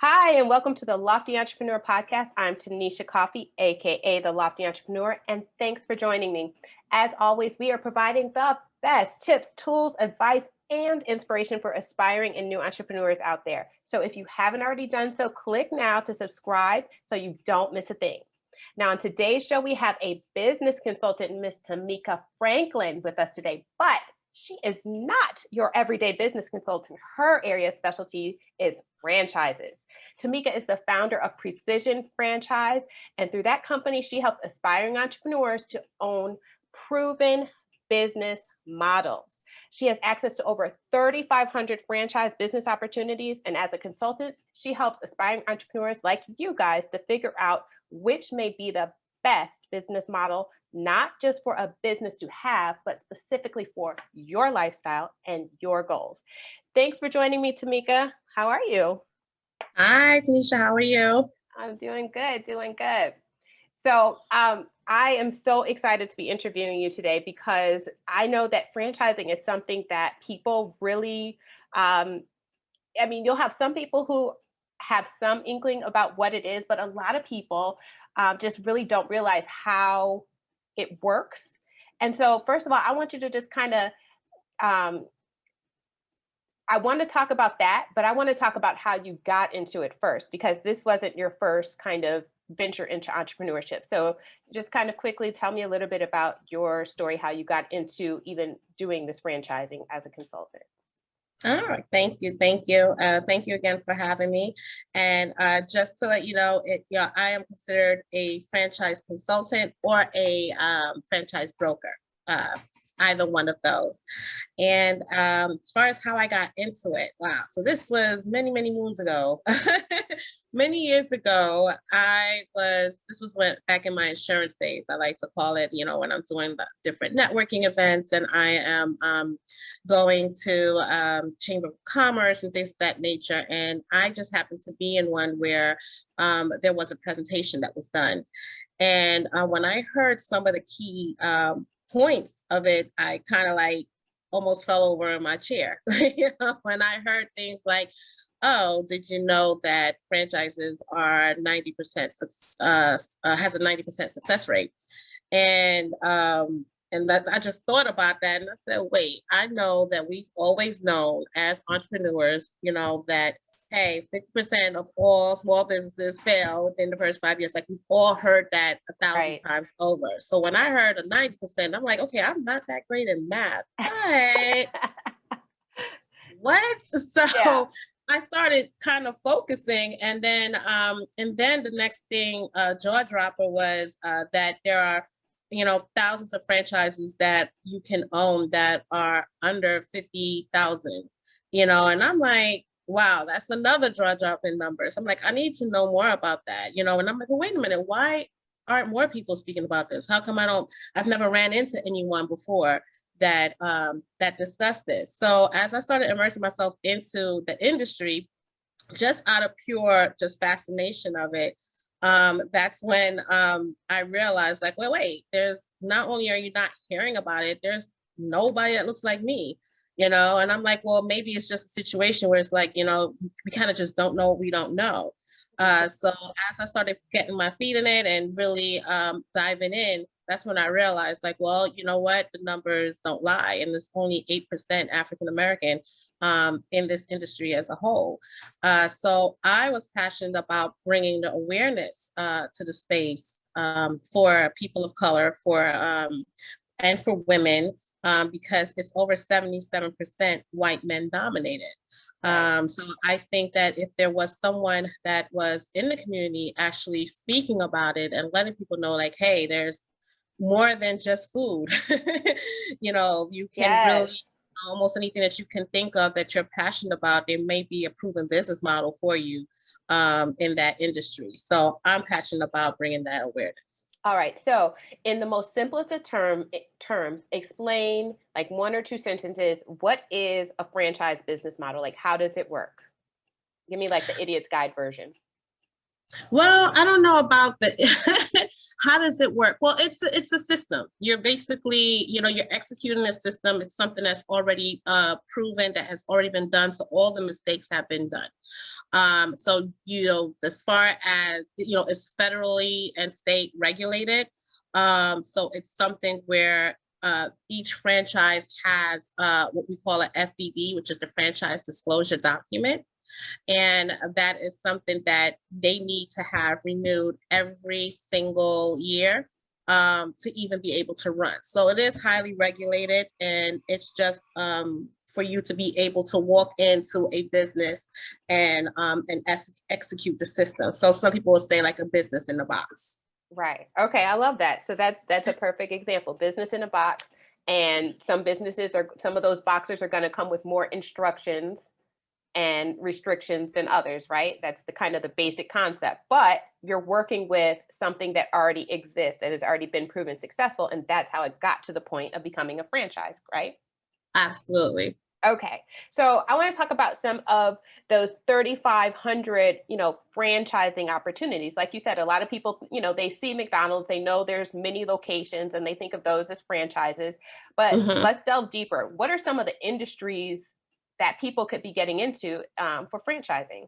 Hi, and welcome to the Lofty Entrepreneur Podcast. I'm Tanisha Coffey, aka the Lofty Entrepreneur, and thanks for joining me. As always, we are providing the best tips, tools, advice, and inspiration for aspiring and new entrepreneurs out there. So if you haven't already done so, click now to subscribe so you don't miss a thing. Now, on today's show, we have a business consultant, Miss Tamika Franklyn, with us today, but she is not your everyday business consultant. Her area of specialty is franchises. Tamika is the founder of Precision Franchise, and through that company, she helps aspiring entrepreneurs to own proven business models. She has access to over 3,500 franchise business opportunities, and as a consultant, she helps aspiring entrepreneurs like you guys to figure out which may be the best business model, not just for a business to have, but specifically for your lifestyle and your goals. Thanks for joining me, Tamika. How are you? Hi, Tanisha. How are you? I'm doing good, doing good. So I am so excited to be interviewing you today because I know that franchising is something that people really, you'll have some people who have some inkling about what it is, but a lot of people just really don't realize how it works. And so, first of all, I want you to just kind of um, I want to talk about that, but I want to talk about how you got into it first, because this wasn't your first kind of venture into entrepreneurship. So just kind of quickly tell me a little bit about your story, how you got into even doing this franchising as a consultant. All right. Thank you. Thank you again for having me. And just to let you know, I am considered a franchise consultant or a franchise broker. Uh, Either one of those. And as far as how I got into it, wow. So this was many, many moons ago. Many years ago, this was when back in my insurance days, I like to call it, when I'm doing the different networking events and I am going to Chamber of Commerce and things of that nature. And I just happened to be in one where there was a presentation that was done. And when I heard some of the key points of it, I kind of like almost fell over in my chair. When I heard things like, oh, did you know that franchises are 90% has a 90% success rate? And that I just thought about that and I said, wait, I know that we've always known as entrepreneurs, that hey, 50% of all small businesses fail within the first 5 years. Like we've all heard that 1,000 Right. times over. So when I heard a 90%, I'm like, okay, I'm not that great in math, but what? Yeah. So I started kind of focusing, and then the next thing, jaw dropper was that there are, thousands of franchises that you can own that are under 50,000. And I'm like, wow, that's another jaw dropping number. So I'm like, I need to know more about that. And I'm like, well, wait a minute, why aren't more people speaking about this? How come I've never ran into anyone before that discussed this. So as I started immersing myself into the industry, just out of pure just fascination of it, that's when I realized, like, well, wait, there's not only are you not hearing about it, there's nobody that looks like me. And I'm like, well, maybe it's just a situation where it's like, we kind of just don't know what we don't know. So as I started getting my feet in it and really diving in, that's when I realized, like, well, you know what, the numbers don't lie, and there's only 8% African American in this industry as a whole. So I was passionate about bringing the awareness to the space for people of color, and for women, because it's over 77% white men dominated. So I think that if there was someone that was in the community actually speaking about it and letting people know, like, hey, there's more than just food. You can really Yes. almost anything that you can think of that you're passionate about, there may be a proven business model for you in that industry. So I'm passionate about bringing that awareness. All right. So, in the most simplest of terms, explain like one or two sentences. What is a franchise business model? Like, how does it work? Give me like the idiot's guide version. Well, I don't know about the how does it work? Well, it's a system. You're basically, you're executing a system. It's something that's already proven, that has already been done. So all the mistakes have been done. So, as far as, it's federally and state regulated. So it's something where each franchise has what we call a FDD, which is the franchise disclosure document. And that is something that they need to have renewed every single year to even be able to run. So it is highly regulated, and it's just for you to be able to walk into a business and execute the system. So some people will say like a business in a box. Right. Okay, I love that. So that's a perfect example. Business in a box. And some of those boxes are going to come with more instructions and restrictions than others, right? That's the kind of the basic concept. But you're working with something that already exists, that has already been proven successful, and that's how it got to the point of becoming a franchise, right? Absolutely. Okay. So I want to talk about some of those 3,500, franchising opportunities. Like you said, a lot of people, they see McDonald's, they know there's many locations and they think of those as franchises. But Mhm. let's delve deeper. What are some of the industries that people could be getting into for franchising?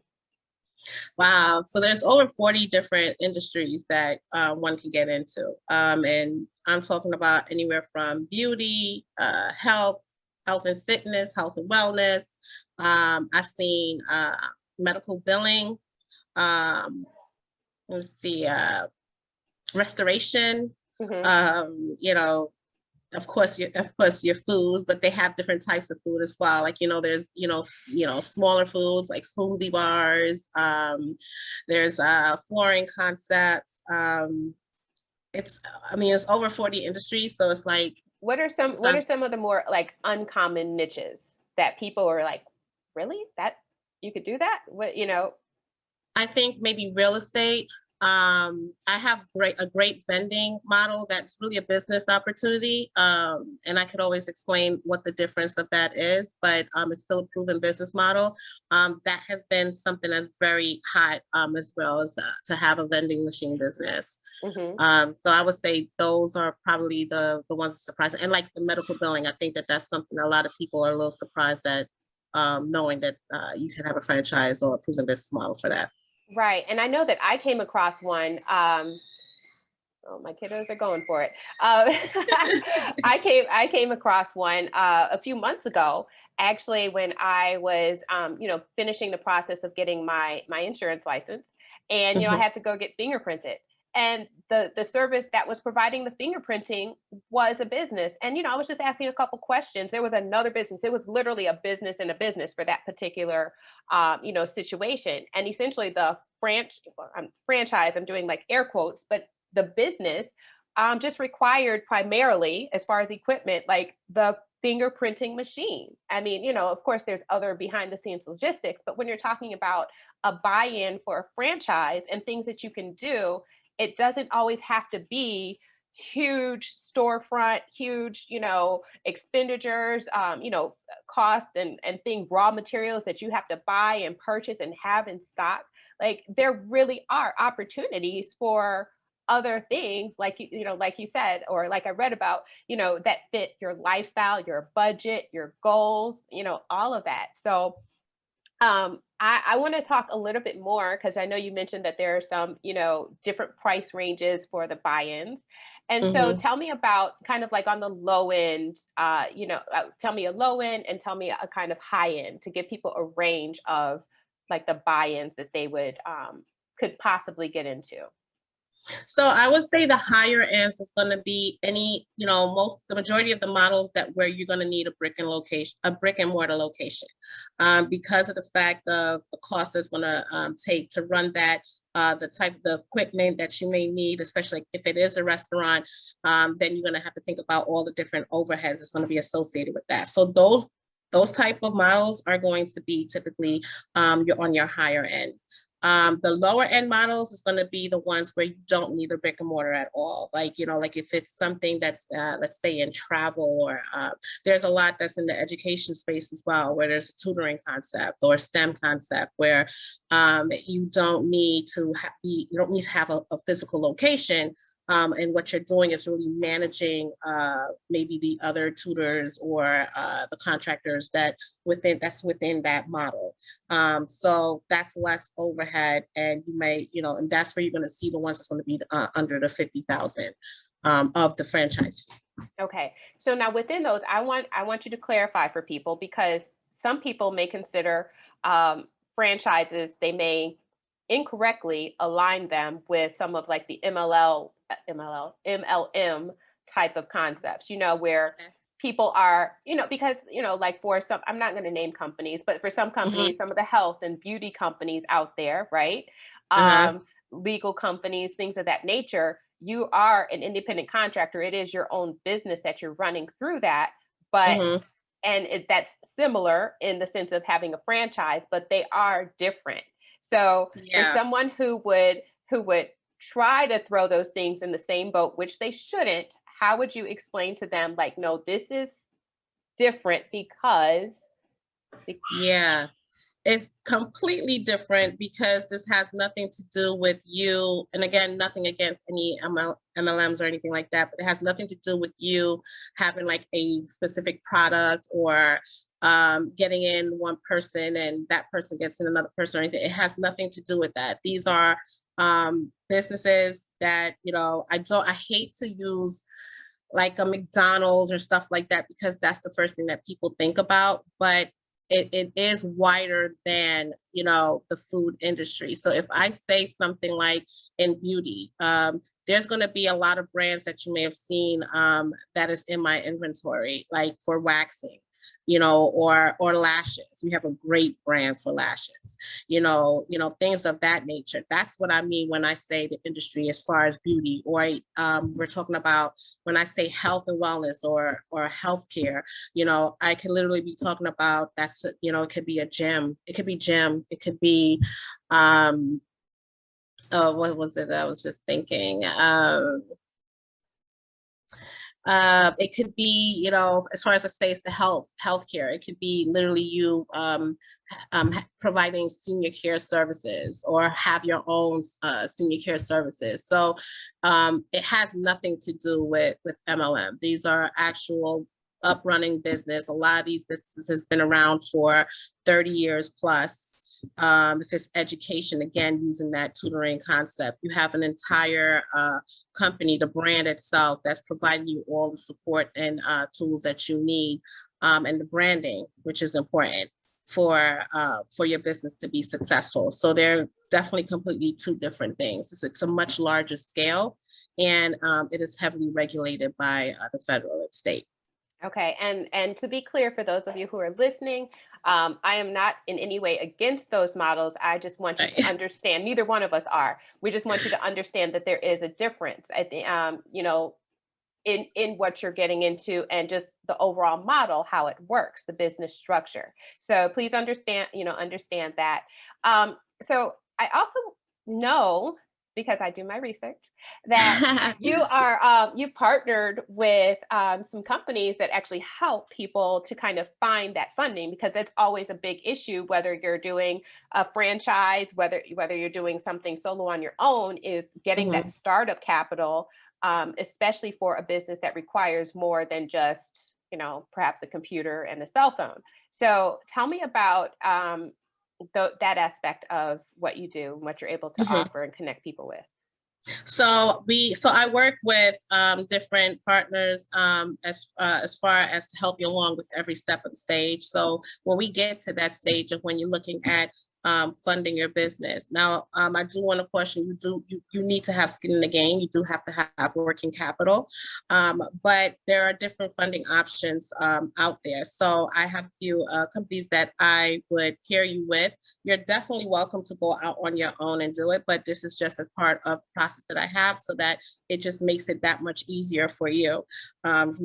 Wow. So there's over 40 different industries that one can get into. And I'm talking about anywhere from beauty, health and fitness, health and wellness. I've seen medical billing. Um, let's see, restoration. Hmm. Of course your foods, but they have different types of food as well. Like, there's, smaller foods like smoothie bars. There's flooring concepts. It's I mean, it's over 40 industries, so it's like What are sometimes some of the more like uncommon niches that people are like, really? That you could do that? I think maybe real estate. I have a great vending model that's really a business opportunity. And I could always explain what the difference of that is, but it's still a proven business model. That has been something that's very hot, as well as to have a vending machine business. Hmm. So I would say those are probably the ones that surprise. And like the medical billing, I think that that's something a lot of people are a little surprised at, knowing that you can have a franchise or a proven business model for that. Right. And I know that I came across one. Oh, my kiddos are going for it. I came across one a few months ago, actually, when I was, finishing the process of getting my insurance license, and I Mhm. had to go get fingerprinted. And the service that was providing the fingerprinting was a business. And I was just asking a couple questions. There was another business. It was literally a business and a business for that particular, situation. And essentially, the franchise. I'm doing like air quotes, but the business just required primarily, as far as equipment, like the fingerprinting machine. I mean, of course, there's other behind the scenes logistics, but when you're talking about a buy in for a franchise and things that you can do, it doesn't always have to be huge storefront, huge, expenditures, cost and thing, raw materials that you have to buy and purchase and have in stock. Like there really are opportunities for other things like like you said, or like I read about, that fit your lifestyle, your budget, your goals, all of that. So I want to talk a little bit more because I know you mentioned that there are some, different price ranges for the buy-ins. And so Mhm. tell me about kind of like on the low end, tell me a low end and tell me a kind of high end to give people a range of like the buy-ins that they would could possibly get into. So I would say the higher ends is going to be any, the majority of the models that where you're going to need a brick and mortar location, because of the fact of the cost it's going to take to run that, the equipment that you may need, especially if it is a restaurant, then you're going to have to think about all the different overheads that's going to be associated with that. So those type of models are going to be typically, you're on your higher end. The lower end models is going to be the ones where you don't need a brick and mortar at all. Like, like if it's something that's, let's say in travel, or there's a lot that's in the education space as well, where there's a tutoring concept or STEM concept where you don't need to have a physical location. And what you're doing is really managing maybe the other tutors or the contractors that's within that model. So that's less overhead, and you may, and that's where you're going to see the ones that's going to be under the 50,000 of the franchise fee. Okay, so now within those, I want you to clarify for people, because some people may consider franchises, they may incorrectly align them with some of like the MLM type of concepts, where Okay. people are, because, like for some, I'm not going to name companies, but for some companies, some of the health and beauty companies out there, right? Uh-huh. Legal companies, things of that nature, you are an independent contractor. It is your own business that you're running through that. But Mm-hmm. that's similar in the sense of having a franchise, but they are different. So for Yeah. someone who would try to throw those things in the same boat, which they shouldn't, how would you explain to them, like, no, this is different because Yeah. It's completely different because this has nothing to do with you. And again, nothing against any MLMs or anything like that, but it has nothing to do with you having like a specific product or getting in one person and that person gets in another person or anything. It has nothing to do with that. These are businesses that, I hate to use like a McDonald's or stuff like that, because that's the first thing that people think about. But it is wider than, the food industry. So if I say something like in beauty, there's going to be a lot of brands that you may have seen that is in my inventory, like for waxing, or lashes. We have a great brand for lashes, things of that nature. That's what I mean when I say the industry as far as beauty, or we're talking about when I say health and wellness or healthcare. I could literally be talking about that's, it could be a gym, it could be what was it? I was just thinking. It could be, as far as I say, it's the healthcare. It could be literally you providing senior care services or have your own senior care services. So it has nothing to do with MLM. These are actual up-running business. A lot of these businesses has been around for 30 years plus. If it's education, again, using that tutoring concept, you have an entire company, the brand itself, that's providing you all the support and tools that you need, and the branding, which is important for your business to be successful. So they're definitely completely two different things. It's a much larger scale, and it is heavily regulated by the federal and state. Okay, and to be clear for those of you who are listening, I am not in any way against those models. I just want you to Right. understand, neither one of us are. We just want you to understand that there is a difference at the, in what you're getting into, and just the overall model, how it works, the business structure. So please understand that. So I also know, because I do my research, that you've partnered with some companies that actually help people to kind of find that funding, because that's always a big issue, whether you're doing a franchise, whether you're doing something solo on your own, is getting that Mhm. startup capital, especially for a business that requires more than just, perhaps a computer and a cell phone. So tell me about that aspect of what you do and what you're able to Mhm. offer and connect people with. So I work with different partners as far as to help you along with every step of the stage. So when we get to that stage of when you're looking at funding your business, now I do want to caution you need to have skin in the game. You do have to have working capital, but there are different funding options out there. So I have a few companies that I would pair you with. You're definitely welcome to go out on your own and do it, but this is just a part of the process that I have, so that it just makes it that much easier for you. And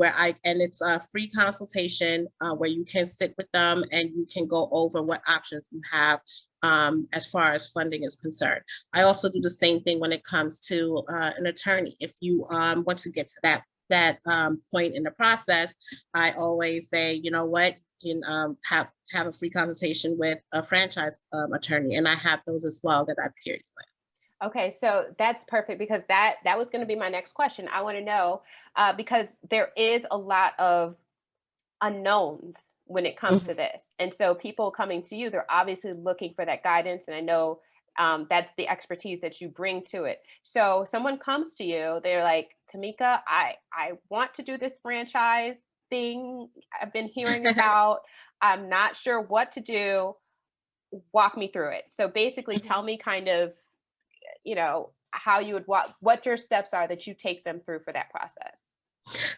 it's a free consultation where you can sit with them and you can go over what options you have as far as funding is concerned. I also do the same thing when it comes to an attorney. If you want to get to that point in the process, I always say, you know what, you can have a free consultation with a franchise attorney, and I have those as well that I paired you with. Okay, so that's perfect because that was going to be my next question. I want to know because there is a lot of unknowns when it comes to this. And so people coming to you, they're obviously looking for that guidance. And I know that's the expertise that you bring to it. So someone comes to you, they're like, Tamika, I want to do this franchise thing I've been hearing about. I'm not sure what to do. Walk me through it. So basically tell me kind of, how you would walk, what your steps are that you take them through for that process.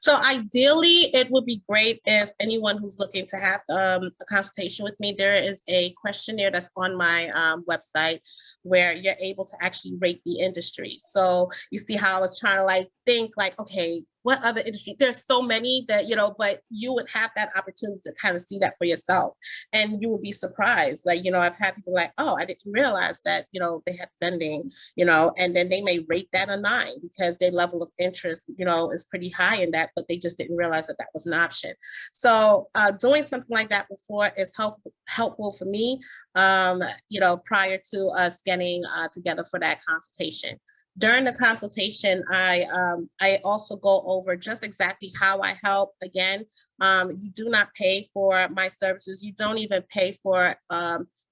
So ideally, it would be great if anyone who's looking to have a consultation with me, there is a questionnaire that's on my website where you're able to actually rate the industry. So you see how I was trying to think okay, what other industry? There's so many that, but you would have that opportunity to kind of see that for yourself. And you would be surprised. I've had people oh, I didn't realize that, they had vending, and then they may rate that a 9 because their level of interest, is pretty high in that, but they just didn't realize that that was an option. So doing something like that before is helpful for me, prior to us getting together for that consultation. During the consultation, I also go over just exactly how I help. Again, you do not pay for my services. You don't even pay for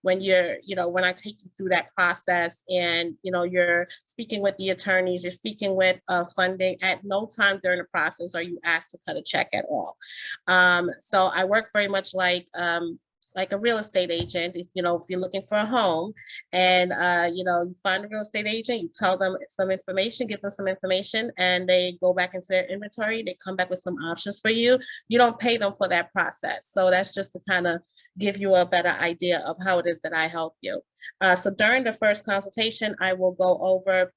when when I take you through that process and, you're speaking with the attorneys, you're speaking with funding. At no time during the process are you asked to cut a check at all. So I work very much like a real estate agent. If you're looking for a home and you find a real estate agent, you tell them some information, give them some information, and they go back into their inventory, they come back with some options for you. You don't pay them for that process. So that's just to kind of give you a better idea of how it is that I help you. So during the first consultation, I will go over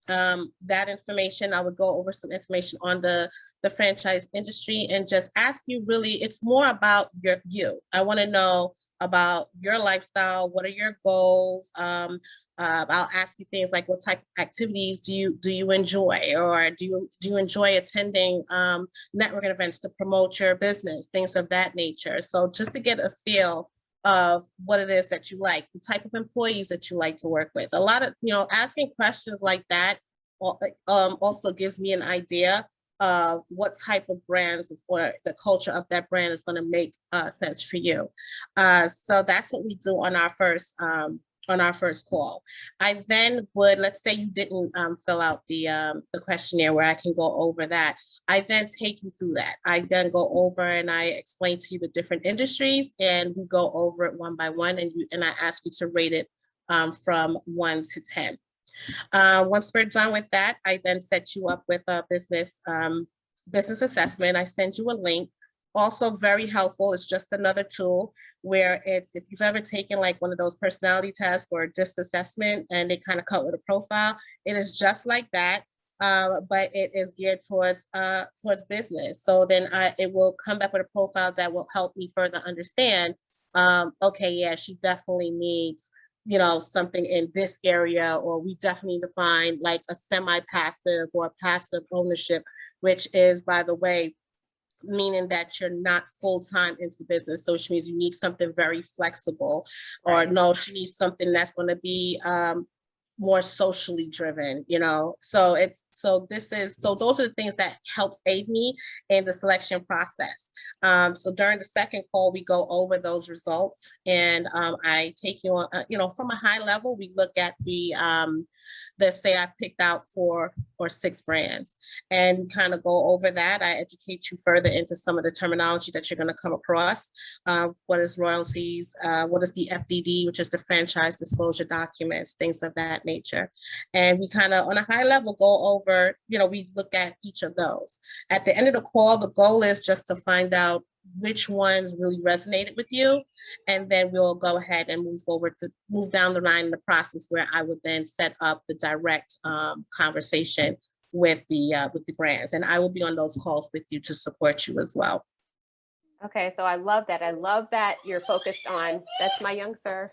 that information. I would go over some information on the franchise industry and just ask you, really, it's more about you. I want to know about your lifestyle. What are your goals? I'll ask you things like, what type of activities do you enjoy, or do you enjoy attending networking events to promote your business, things of that nature. So just to get a feel of what it is that you like, the type of employees that you like to work with. A lot of, asking questions like that also gives me an idea of what type of brands or the culture of that brand is going to make sense for you. So that's what we do on our first call. I then would, let's say you didn't fill out the questionnaire where I can go over that. I then take you through that. I then go over and I explain to you the different industries, and we go over it one by one, and I ask you to rate it from 1 to 10. Once we're done with that, I then set you up with a business assessment. I send you a link. Also very helpful. It's just another tool where if you've ever taken one of those personality tests or a DISC assessment and they kind of cut with a profile, it is just like that. But it is geared towards business. So then it will come back with a profile that will help me further understand, okay, yeah, she definitely needs something in this area, or we definitely need to find a semi-passive or a passive ownership, which is, by the way, meaning that you're not full-time into the business. So which means you need something very flexible, or no, she needs something that's going to be more socially driven, so those are the things that helps aid me in the selection process. So during the second call, we go over those results, and I take you on, from a high level, we look at let's say I picked out 4 or 6 brands, and kind of go over that. I educate you further into some of the terminology that you're going to come across. What is royalties? What is the FDD, which is the franchise disclosure documents, things of that nature. And we kind of, on a high level, go over, we look at each of those. At the end of the call, the goal is just to find out which ones really resonated with you, and then we'll go ahead and move down the line in the process, where I would then set up the direct conversation with the brands, and I will be on those calls with you to support you as well. Okay, so I love that. I love that you're focused on, that's my young sir.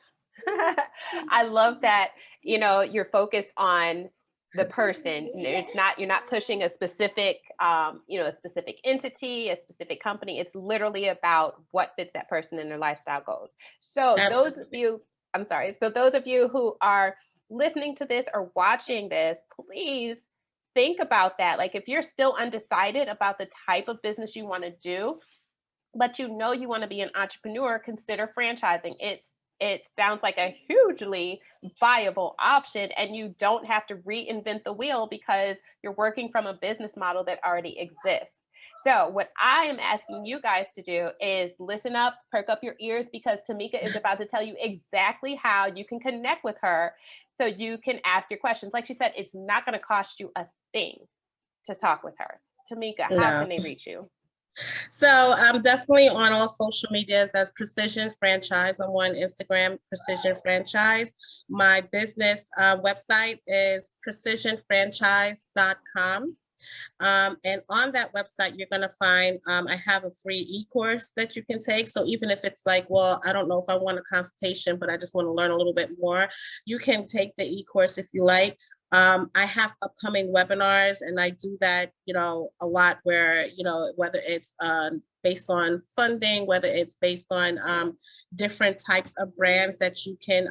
I love that, you're focused on the person. It's not, you're not pushing a specific, a specific entity, a specific company. It's literally about what fits that person and their lifestyle goals. So those of Absolutely. you, I'm sorry. So those of you who are listening to this or watching this, please think about that. Like if you're still undecided about the type of business you want to do, but you want to be an entrepreneur, consider franchising. It sounds like a hugely viable option, and you don't have to reinvent the wheel because you're working from a business model that already exists. So what I am asking you guys to do is listen up, perk up your ears, because Tamika is about to tell you exactly how you can connect with her so you can ask your questions. Like she said, it's not going to cost you a thing to talk with her. Tamika, how No. can they reach you? So I'm definitely on all social medias as Precision Franchise. I'm on Instagram, Precision Franchise. My business website is precisionfranchise.com. And on that website, you're going to find, I have a free e-course that you can take. So even if it's like, well, I don't know if I want a consultation, but I just want to learn a little bit more, you can take the e-course if you like. I have upcoming webinars, and I do that, a lot where, whether it's based on funding, whether it's based on different types of brands that you can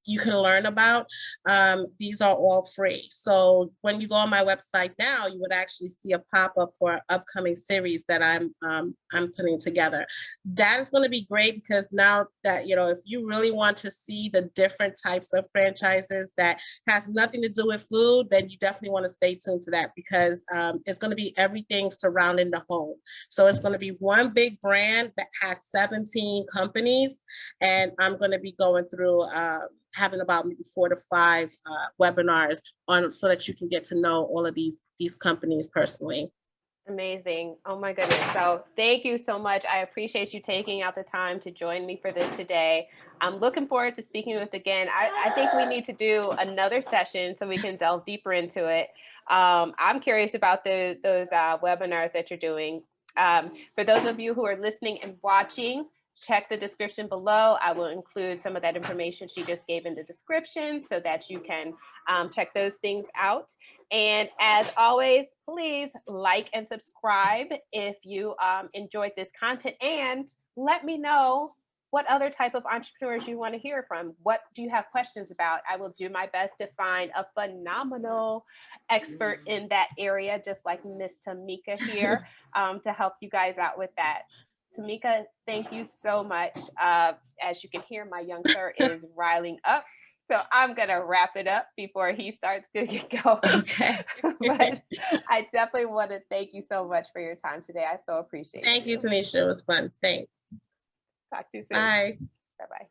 learn about. These are all free. So when you go on my website now, you would actually see a pop-up for an upcoming series that I'm putting together. That is going to be great because now that, if you really want to see the different types of franchises that has nothing to do with food, then you definitely want to stay tuned to that because it's going to be everything surrounding the home. So it's going to be one big brand that has 17 companies, and I'm going to be going through having about maybe 4 to 5 webinars on so that you can get to know all of these companies personally. Amazing. Oh my goodness. So thank you so much. I appreciate you taking out the time to join me for this today. I'm looking forward to speaking with again. I think we need to do another session so we can delve deeper into it. I'm curious about those webinars that you're doing. For those of you who are listening and watching, check the description below. I will include some of that information she just gave in the description so that you can check those things out. And as always, please like and subscribe if you enjoyed this content, and let me know what other type of entrepreneurs you want to hear from. What do you have questions about? I will do my best to find a phenomenal expert in that area, just like Miss Tamika here, to help you guys out with that. Tamika, thank you so much. As you can hear, my young sir is riling up. So I'm going to wrap it up before he starts to get going. Okay. But I definitely want to thank you so much for your time today. I so appreciate it. Thank you, Tanisha. It was fun. Thanks. Talk to you soon. Bye. Bye-bye.